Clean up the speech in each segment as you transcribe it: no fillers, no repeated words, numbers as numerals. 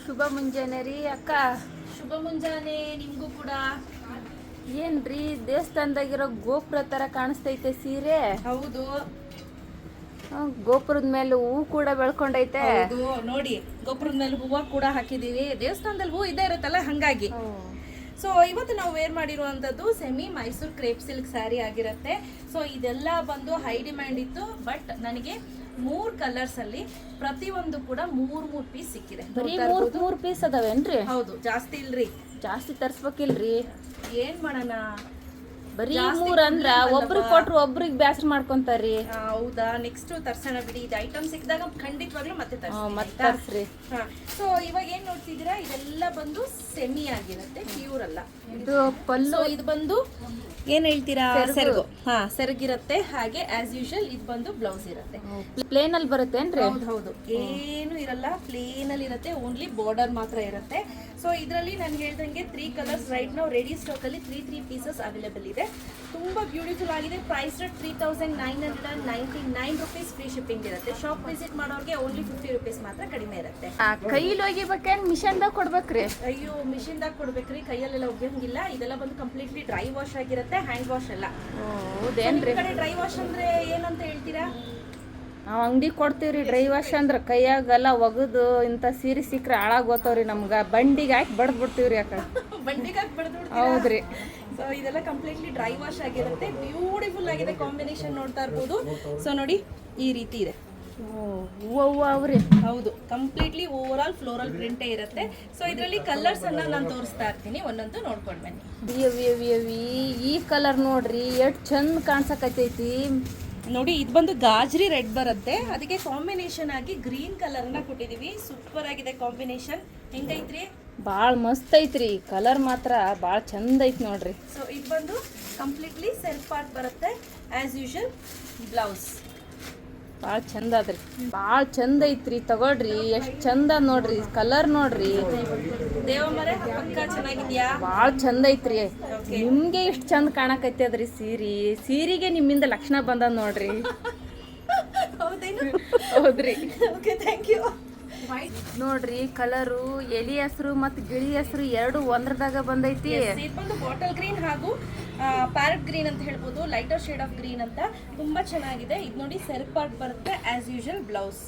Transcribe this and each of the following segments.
ಶುಭ ಮುಂಜಾನೆ ರೀ ಅಕ್ಕ. ಶುಭ ಮುಂಜಾನೆ ನಿಮ್ಗೂ ಕೂಡ. ಏನ್ರಿ ದೇವಸ್ಥಾನದಾಗಿರೋ ಗೋಪುರ ತರ ಕಾಣಿಸ್ತೈತೆ ಸೀರೆ. ಹೌದು, ಗೋಪುರದ ಮೇಲೆ ಹೂ ಕೂಡ ಬೆಳ್ಕೊಂಡೈತೆ. ಹೌದು ನೋಡಿ, ಗೋಪುರದ ಮೇಲೆ ಹೂವ ಕೂಡ ಹಾಕಿದೀವಿ. ದೇವಸ್ಥಾನದಲ್ಲಿ ಹೂ ಇದೇ ಇರುತ್ತಲ್ಲ, ಹಂಗಾಗಿ. ಸೊ ಇವತ್ತು ನಾವು ವೇರ್ ಮಾಡಿರುವಂತದ್ದು semi Mysuru crepe silk saree ಆಗಿರುತ್ತೆ. ಸೊ ಇದೆಲ್ಲ ಬಂದು ಹೈ ಡಿಮ್ಯಾಂಡ್ ಇತ್ತು, ಬಟ್ ನನಗೆ 3 ಕಲರ್ಸ್ ಅಲ್ಲಿ ಪ್ರತಿಯೊಂದು ಕೂಡ 3 ಪೀಸ್ ಸಿಕ್ಕಿದೆ. ಬರೀ 3 ಪೀಸ್ ಅದಾವೇನ್ರಿ? ಹೌದು, ಜಾಸ್ತಿ ಇಲ್ರಿ. ಜಾಸ್ತಿ ತರ್ಸ್ಬೇಕಿಲ್ರಿ? ಏನ್ ಮಾಡೋಣ, ಬರೀ 3 ಅಂದ್ರ ಒಬ್ರಿಗೆ ಕೊಟ್ರು ಒಬ್ರಿಗೆ ಬ್ಯಾಸರ ಮಾಡ್ಕೊಂತಾರ್ರಿ. ಹೌದಾ, ನೆಕ್ಸ್ಟ್ ತರ್ಸೋಣ ಬಿಡಿ. ಇದು ಐಟಮ್ ಸಿಕ್ಕಿದಾಗ ಖಂಡಿತವಾಗ್ಲೂ ಮತ್ತೆ ತರ್ಸ್ರಿ. ಸೊ ಇವಾಗ ಏನ್ ನೋಡ್ತಿದ್ದೀರಾ, ಇದೆಲ್ಲ ಬಂದು ಸೆಮಿ ಆಗಿರುತ್ತೆ, ಪ್ಯೂರ್ ಅಲ್ಲ. ಇದು ಪಲ್ಲು. ಇದು ಬಂದು ಏನ್ ಹೇಳ್ತೀರಾ, ಸೆರಗು. ಸೆರಗಿರುತ್ತೆ. ಹಾಗೆ ಆಸ್ ಯೂಶುವಲ್ ಇದು ಬಂದು ಬ್ಲೌಸ್ ಇರುತ್ತೆ. ಪ್ಲೇನ್ ಅಲ್ಲಿ ಬರುತ್ತೇನ್ರಿ? ಹೌದು, ಏನು ಇರಲ್ಲ, ಪ್ಲೇನ್ ಅಲ್ಲಿ ಇರುತ್ತೆ. ಓನ್ಲಿ ಬಾರ್ಡರ್ ಮಾತ್ರ ಇರುತ್ತೆ. ಸೊ ಇದರಲ್ಲಿ ನಾನು ಹೇಳ್ದಂಗೆ 3 ಕಲರ್ಸ್ ರೈಟ್ ನಾವು ರೆಡಿ ಸ್ಟಾಕ್ ಅಲ್ಲಿ 3 ಪೀಸಸ್ ಅವೈಲೇಬಲ್ ಇದೆ. ತುಂಬಾ ಬ್ಯೂಟಿಫುಲ್ ಆಗಿದೆ. Price rate 3999 rupees. Free shipping ಇರುತ್ತೆ. ಶಾಪ್ ವಿಸಿಟ್ ಮಾಡೋರಿಗೆ ಓನ್ಲಿ 50 ರುಪೀಸ್ ಮಾತ್ರ ಕಡಿಮೆ ಇರುತ್ತೆ. ಕೈಲಿ ಹೋಗಿಬೇಕೇನ್ ಮಿಷನ್ದಾಗ ಕೊಡ್ಬೇಕ್ರಿ? ಅಯ್ಯೋ, ಮಿಷಿನ್ ದಾಗ ಕೊಡ್ಬೇಕ್ರಿ, ಕೈಯಲ್ಲೆಲ್ಲ ಒಗ್ಗಂಗಿಲ್ಲ. ಇದೆಲ್ಲ ಬಂದು ಕಂಪ್ಲೀಟ್ಲಿ ಡ್ರೈ ವಾಶ್ ಆಗಿರುತ್ತೆ, ಹ್ಯಾಂಡ್ ವಾಶ್ ಎಲ್ಲ. ಹೌದೇನ್ರಿ? ಡ್ರೈ ವಾಶ್ ಅಂದ್ರೆ ಏನಂತ ಹೇಳ್ತೀರಾ? ನಾವು ಅಂಗಡಿ ಕೊಡ್ತೀವ್ರಿ ಡ್ರೈ ವಾಶ್ ಅಂದ್ರ ಕೈಯಾಗೆಲ್ಲ ಒಗದು ಇಂಥ ಸೀರೆ ಸಿಕ್ಕ್ರೆ ಹಾಳಾಗೋತಾವ್ರಿ ನಮ್ಗ. ಬಂಡಿಗೆ ಹಾಕಿ ಬಡ್ದ್ ಬಿಡ್ತೀವ್ರಿ ಯಾಕ ಬಂಡಿಗೆ ಹಾಕಿ ಬಡ್ದು. ಹೌದ್ರಿ. ಸೊ ಇದೆಲ್ಲ ಕಂಪ್ಲೀಟ್ಲಿ ಡ್ರೈ ವಾಶ್ ಆಗಿರುತ್ತೆ. ಬ್ಯೂಟಿಫುಲ್ ಆಗಿದೆ, ಕಾಂಬಿನೇಷನ್ ನೋಡ್ತಾ ಇರ್ಬೋದು. ಸೊ ನೋಡಿ, ಈ ರೀತಿ ಇದೆ. ಹೂವು ಅವ್ರಿ. ಹೌದು, ಕಂಪ್ಲೀಟ್ಲಿ ಓವರ್ ಆಲ್ ಫ್ಲೋರಲ್ ಪ್ರಿಂಟೇ ಇರುತ್ತೆ. ಸೊ ಇದರಲ್ಲಿ ಕಲರ್ಸ್ ಅನ್ನ ನಾನು ತೋರಿಸ್ತಾ ಇರ್ತೀನಿ, ಒಂದೊಂದು ನೋಡ್ಕೊಂಡು ಬನ್ನಿ. ಈ ಕಲರ್ ನೋಡ್ರಿ ಎಷ್ಟ್ ಚಂದ ಕಾಣ್ಸಕತ್ತೈತಿ ನೋಡಿ. ಇದು ಬಂದು ಗಾಜ್ರಿ ರೆಡ್ ಬರುತ್ತೆ, ಅದಕ್ಕೆ ಕಾಂಬಿನೇಷನ್ ಆಗಿ ಗ್ರೀನ್ ಕಲರ್ ನ ಕೊಟ್ಟಿದೀವಿ. ಸೂಪರ್ ಆಗಿದೆ ಕಾಂಬಿನೇಷನ್. ಹೆಂಗೈತ್ರಿ? ಬಾಳ್ ಮಸ್ತ್ ಐತ್ರಿ. ಕಲರ್ ಮಾತ್ರ ಬಾಳ್ ಚಂದ ಐತ್ ನೋಡ್ರಿ. ಸೊ ಇದು ಬಂದು ಕಂಪ್ಲೀಟ್ಲಿ ಸೆಲ್ಫ್ ಪಾರ್ಟ್ ಬರುತ್ತೆ. ಆಸ್ ಯೂಶುವಲ್ ಬ್ಲೌಸ್ ಬಾಳ್ ಚಂದ ಅದ್ರಿ, ಬಾಳ್ ಚಂದ ಐತ್ರಿ. ತಗೊಳ್ರಿ, ಎಷ್ಟ್ ಚಂದ ನೋಡ್ರಿ. ಕಲರ್ ನೋಡ್ರಿ, ದೇವಮರೆ ಪಕ್ಕ ಚೆನ್ನಾಗಿದ್ಯಾ? ಬಾಳ್ ಚಂದ ಐತ್ರಿ. ನಿಮ್ಗೆ ಇಷ್ಟ್ ಚಂದ ಕಾಣಕೈತಿ ಅದ್ರಿ ಸೀರೆಗೆ ನಿಮ್ಮಿಂದ ಲಕ್ಷಣ ಬಂದ ನೋಡ್ರಿ. ಹೌದೇನು? ಹೌದ್ರಿ. Okay, thank you. ನೋಡ್ರಿ, ಕಲರು ಎಲಿ ಹೆಸರು ಮತ್ತು ಗಿಳಿ ಹೆಸರು ಎರಡು ಒಂದ್ರದಾಗ ಬಂದೈತಿ. ಇದು ಬಂದು ಬಾಟಲ್ ಗ್ರೀನ್ ಹಾಗೂ ಪ್ಯಾರೆಟ್ ಗ್ರೀನ್ ಅಂತ ಹೇಳ್ಬೋದು, ಲೈಟರ್ ಶೇಡ್ ಆಫ್ ಗ್ರೀನ್ ಅಂತ. ತುಂಬಾ ಚೆನ್ನಾಗಿದೆ. ಇದು ನೋಡಿ, ಸೆಲ್ಫ್ ಪಾರ್ಟ್ ಬರುತ್ತೆ. As usual blouse.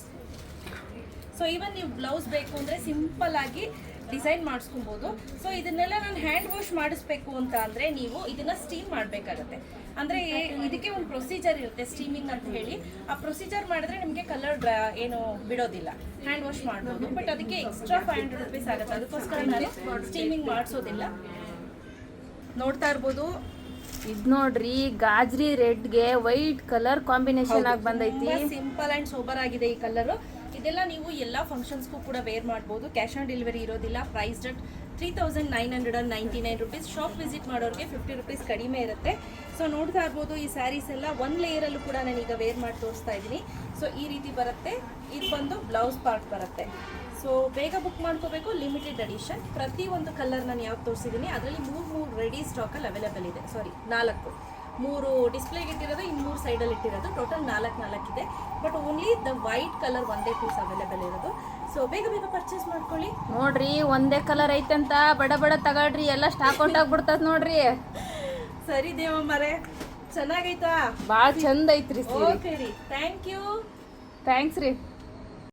So even ನೀವು ಬ್ಲೌಸ್ ಬೇಕು ಅಂದ್ರೆ ಸಿಂಪಲ್ ಆಗಿ ಡಿಸೈನ್ ಮಾಡಿಸ್ಕೊಬೋದು. ಸೊ ಇದನ್ನೆಲ್ಲ ನಾನು ಹ್ಯಾಂಡ್ ವಾಶ್ ಮಾಡಿಸ್ಬೇಕು ಅಂತ ಅಂದ್ರೆ ನೀವು ಇದನ್ನ ಸ್ಟೀಮ್ ಮಾಡಬೇಕಾಗತ್ತೆ. ಅಂದ್ರೆ ಇದಕ್ಕೆ ಒಂದು ಪ್ರೊಸೀಜರ್ ಇರುತ್ತೆ, ಸ್ಟೀಮಿಂಗ್ ಅಂತ ಹೇಳಿ. ಆ ಪ್ರೊಸೀಜರ್ ಮಾಡಿದ್ರೆ ನಿಮಗೆ ಕಲರ್ ಏನು ಬಿಡೋದಿಲ್ಲ, ಹ್ಯಾಂಡ್ ವಾಶ್ ಮಾಡ್ಬೋದು. ಬಟ್ ಅದಕ್ಕೆ ಎಕ್ಸ್ಟ್ರಾ 500 ರುಪೀಸ್ ಆಗುತ್ತೆ. ಅದಕ್ಕೋಸ್ಕರ ನಾನು ಸ್ಟೀಮಿಂಗ್ ಮಾಡಿಸೋದಿಲ್ಲ. ನೋಡ್ತಾ ಇರ್ಬೋದು. ಇದ್ ನೋಡ್ರಿ, ಗಾಜ್ರಿ ರೆಡ್ಗೆ ವೈಟ್ ಕಲರ್ ಕಾಂಬಿನೇಷನ್ ಆಗಿ ಬಂದೈತಿ. ಸಿಂಪಲ್ ಅಂಡ್ ಸೋಬರ್ ಆಗಿದೆ ಈ ಕಲರ್. ಇದೆಲ್ಲ ನೀವು ಎಲ್ಲ ಫಂಕ್ಷನ್ಸ್ಗೂ ಕೂಡ ವೇರ್ ಮಾಡ್ಬೋದು. ಕ್ಯಾಶ್ ಆನ್ ಡೆಲಿವರಿ ಇರೋದಿಲ್ಲ. Price rate 3999 rupees. Shop visit ಮಾಡೋರಿಗೆ 50 ರುಪೀಸ್ ಕಡಿಮೆ ಇರುತ್ತೆ. ಸೊ ನೋಡ್ತಾ ಇರ್ಬೋದು, ಈ ಸ್ಯಾರೀಸ್ ಎಲ್ಲ 1 ಲೇಯರಲ್ಲೂ ಕೂಡ ನಾನೀಗ ವೇರ್ ಮಾಡಿ ತೋರಿಸ್ತಾ ಇದ್ದೀನಿ. ಸೊ ಈ ರೀತಿ ಬರುತ್ತೆ. ಇದು ಬಂದು ಬ್ಲೌಸ್ ಪಾರ್ಟ್ ಬರುತ್ತೆ. ಸೊ ಬೇಗ ಬುಕ್ ಮಾಡ್ಕೋಬೇಕು, ಲಿಮಿಟೆಡ್ ಎಡಿಷನ್. ಪ್ರತಿಯೊಂದು ಕಲರ್ ನಾನು ಯಾವ್ದು ತೋರಿಸಿದ್ದೀನಿ ಅದರಲ್ಲಿ 3 ರೆಡಿ ಸ್ಟಾಕಲ್ಲಿ ಅವೈಲೇಬಲ್ ಇದೆ. ಸಾರಿ, 4 ಡಿಸ್ಪ್ಲೇಗೆ ಇಟ್ಟಿರೋದು, ಇನ್ನು 3 ಸೈಡಲ್ಲಿ ಇಟ್ಟಿರೋದು. ಟೋಟಲ್ 4 ಇದೆ. But only the white colour ಒಂದೇ ಪೀಸ್ ಅವೈಲೇಬಲ್ ಇರೋದು. ಸೊ ಬೇಗ ಪರ್ಚೇಸ್ ಮಾಡ್ಕೊಳ್ಳಿ. ನೋಡ್ರಿ, ಒಂದೇ ಕಲರ್ ಐತಂತ ಬಡ ತಗೊಳ್ರಿ, ಎಲ್ಲ ಸ್ಟಾಕ್ ಔಟ್ ಆಗ್ಬಿಡ್ತದ ನೋಡ್ರಿ. ಸರಿ ದೇವಮ್ಮರೆ, ಚೆನ್ನಾಗೈತಾ? ಭಾಳ ಚಂದ ಐತ್ರಿ. ಓಕೆ ರೀ, ಥ್ಯಾಂಕ್ ಯು. ಥ್ಯಾಂಕ್ಸ್ ರೀ.